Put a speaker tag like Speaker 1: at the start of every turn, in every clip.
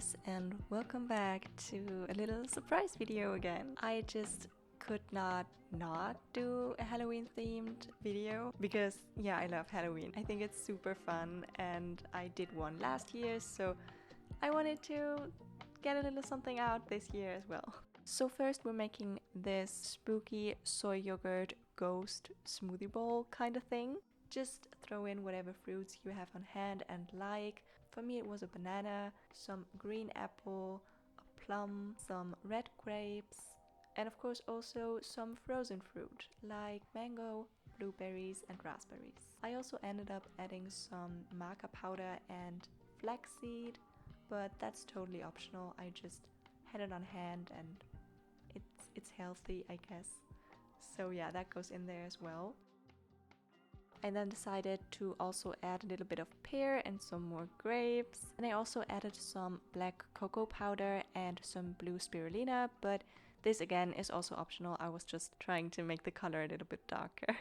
Speaker 1: guys, and welcome back to a little surprise video again. I just could not do a Halloween themed video because yeah, I love Halloween. I think it's super fun and I did one last year, so I wanted to get a little something out this year as well. So first we're making this spooky soy yogurt ghost smoothie bowl kind of thing. Just throw in whatever fruits you have on hand and like. For me it was a banana, some green apple, a plum, some red grapes, and of course also some frozen fruit like mango, blueberries and raspberries. I also ended up adding some maca powder and flaxseed, but that's totally optional. I just had it on hand and it's healthy, I guess. So yeah, that goes in there as well. I then decided to also add a little bit of pear and some more grapes. And I also added some black cocoa powder and some blue spirulina, but this again is also optional. I was just trying to make the color a little bit darker.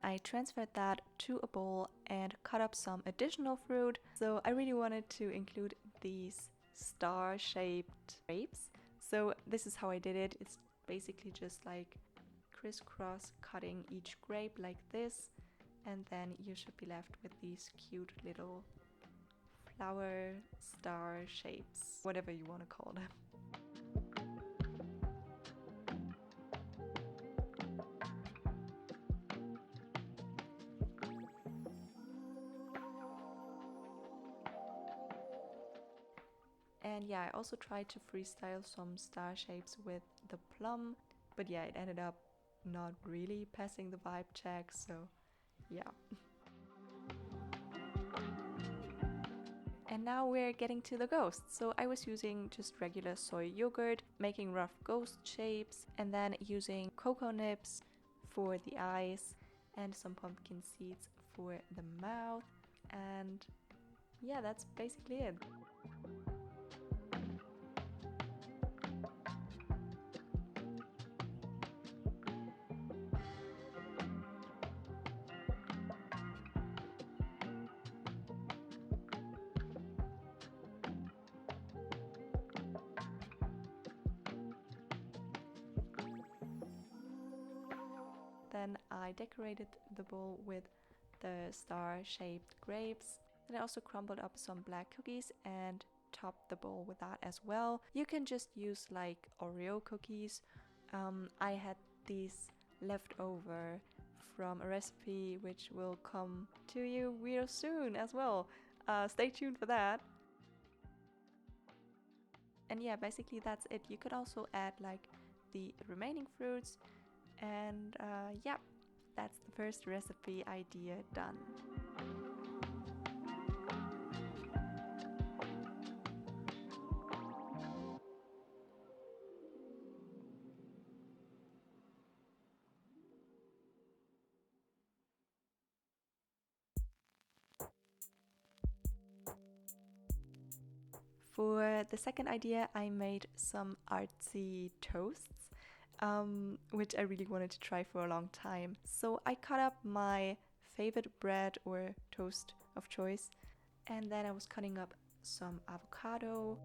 Speaker 1: I transferred that to a bowl and cut up some additional fruit. So I really wanted to include these star-shaped grapes. So this is how I did it. It's basically just like crisscross cutting each grape like this, and then you should be left with these cute little flower star shapes, whatever you want to call them. And yeah, I also tried to freestyle some star shapes with the plum, but yeah, it ended up not really passing the vibe check, so yeah. And now we're getting to the ghosts. So I was using just regular soy yogurt, making rough ghost shapes, and then using cocoa nibs for the eyes and some pumpkin seeds for the mouth. And yeah, that's basically it. Then I decorated the bowl with the star-shaped grapes. Then I also crumbled up some black cookies and topped the bowl with that as well. You can just use like Oreo cookies. I had these left over from a recipe which will come to you real soon as well. Stay tuned for that. And yeah, basically that's it. You could also add like the remaining fruits. And yeah, that's the first recipe idea done. For the second idea, I made some artsy toasts, which I really wanted to try for a long time. So I cut up my favorite bread or toast of choice, and then I was cutting up some avocado.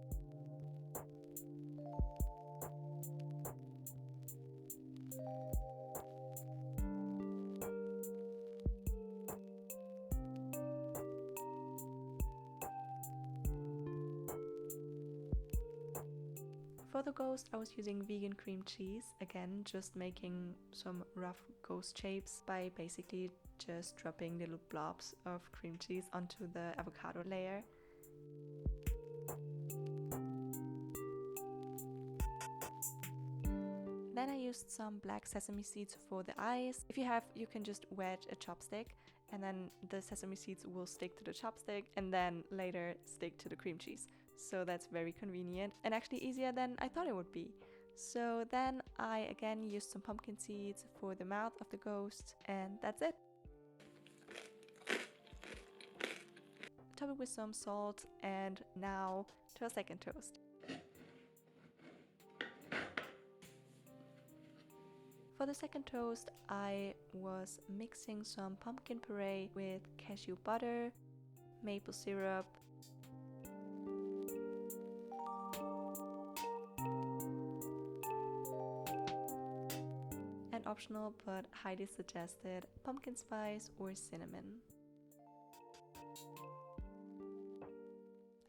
Speaker 1: For the ghost, I was using vegan cream cheese, again just making some rough ghost shapes by basically just dropping little blobs of cream cheese onto the avocado layer. Then I used some black sesame seeds for the eyes. If you have, you can just wedge a chopstick and then the sesame seeds will stick to the chopstick and then later stick to the cream cheese. So that's very convenient and actually easier than I thought it would be. So then I again used some pumpkin seeds for the mouth of the ghost, and that's it. Top it with some salt, and now to a second toast. For the second toast, I was mixing some pumpkin puree with cashew butter, maple syrup, and optional but highly suggested pumpkin spice or cinnamon.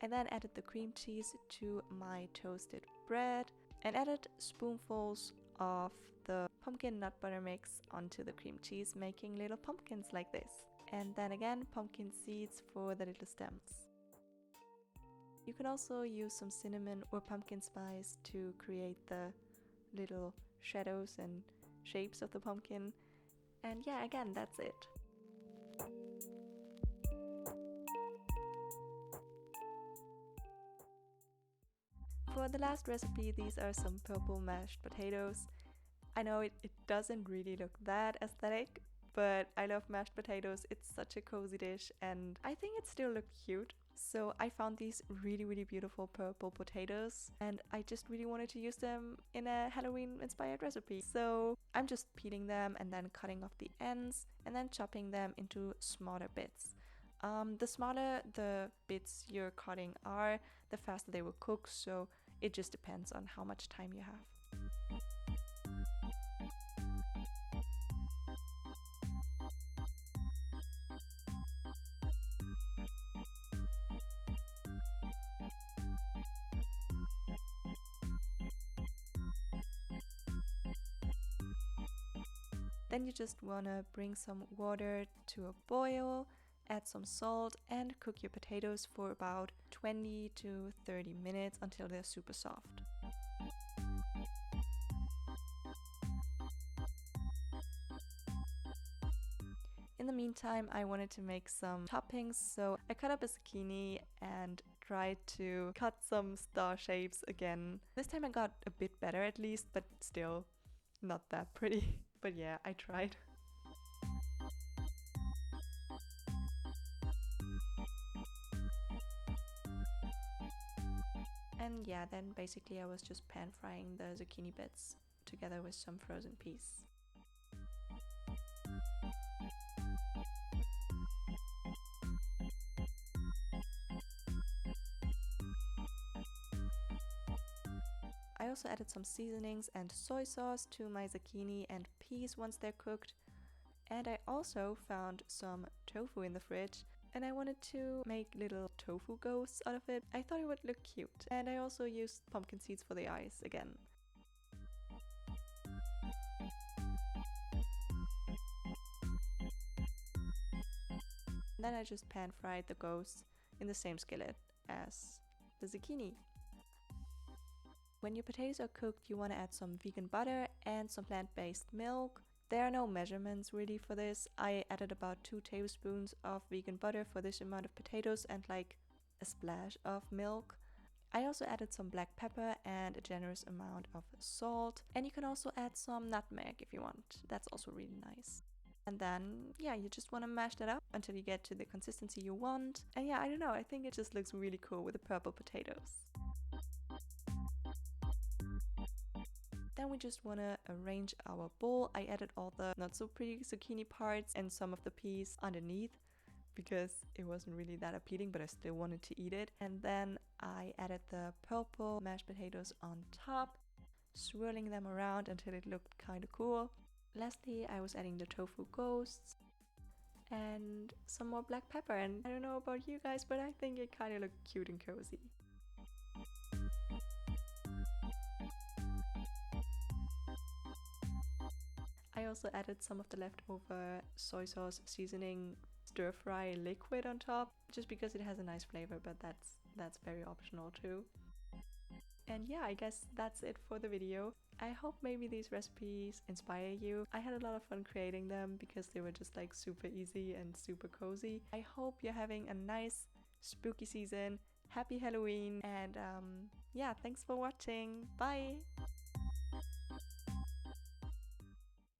Speaker 1: I then added the cream cheese to my toasted bread and added spoonfuls of the pumpkin nut butter mix onto the cream cheese, making little pumpkins like this. And then again, pumpkin seeds for the little stems. You can also use some cinnamon or pumpkin spice to create the little shadows and shapes of the pumpkin. And yeah, again, that's it. For the last recipe, these are some purple mashed potatoes. I know it doesn't really look that aesthetic, but I love mashed potatoes. It's such a cozy dish and I think it still looks cute. So I found these really beautiful purple potatoes and I just really wanted to use them in a Halloween inspired recipe. So I'm just peeling them and then cutting off the ends and then chopping them into smaller bits. The smaller the bits you're cutting are, the faster they will cook, so it just depends on how much time you have. Then you just wanna bring some water to a boil, add some salt and cook your potatoes for about 20 to 30 minutes until they're super soft. In the meantime, I wanted to make some toppings, so I cut up a zucchini and tried to cut some star shapes again. This time I got a bit better at least, but still not that pretty. But yeah, I tried. And yeah, then basically I was just pan frying the zucchini bits together with some frozen peas. I also added some seasonings and soy sauce to my zucchini and peas once they're cooked. And I also found some tofu in the fridge and I wanted to make little tofu ghosts out of it. I thought it would look cute. And I also used pumpkin seeds for the eyes again. And then I just pan fried the ghosts in the same skillet as the zucchini. When your potatoes are cooked, you want to add some vegan butter and some plant-based milk. There are no measurements really for this. I added about 2 tablespoons of vegan butter for this amount of potatoes and like a splash of milk. I also added some black pepper and a generous amount of salt. And you can also add some nutmeg if you want. That's also really nice. And then, yeah, you just want to mash that up until you get to the consistency you want. And yeah, I don't know, I think it just looks really cool with the purple potatoes. Then we just want to arrange our bowl. I added all the not so pretty zucchini parts and some of the peas underneath because it wasn't really that appealing, but I still wanted to eat it. And then I added the purple mashed potatoes on top, swirling them around until it looked kind of cool. Lastly, I was adding the tofu ghosts and some more black pepper. And I don't know about you guys, but I think it kind of looked cute and cozy. I also added some of the leftover soy sauce seasoning stir fry liquid on top, just because it has a nice flavor, but that's very optional too. And yeah, I guess that's it for the video. I hope maybe these recipes inspire you. I had a lot of fun creating them because they were just like super easy and super cozy. I hope you're having a nice spooky season. Happy Halloween, and yeah, thanks for watching. Bye!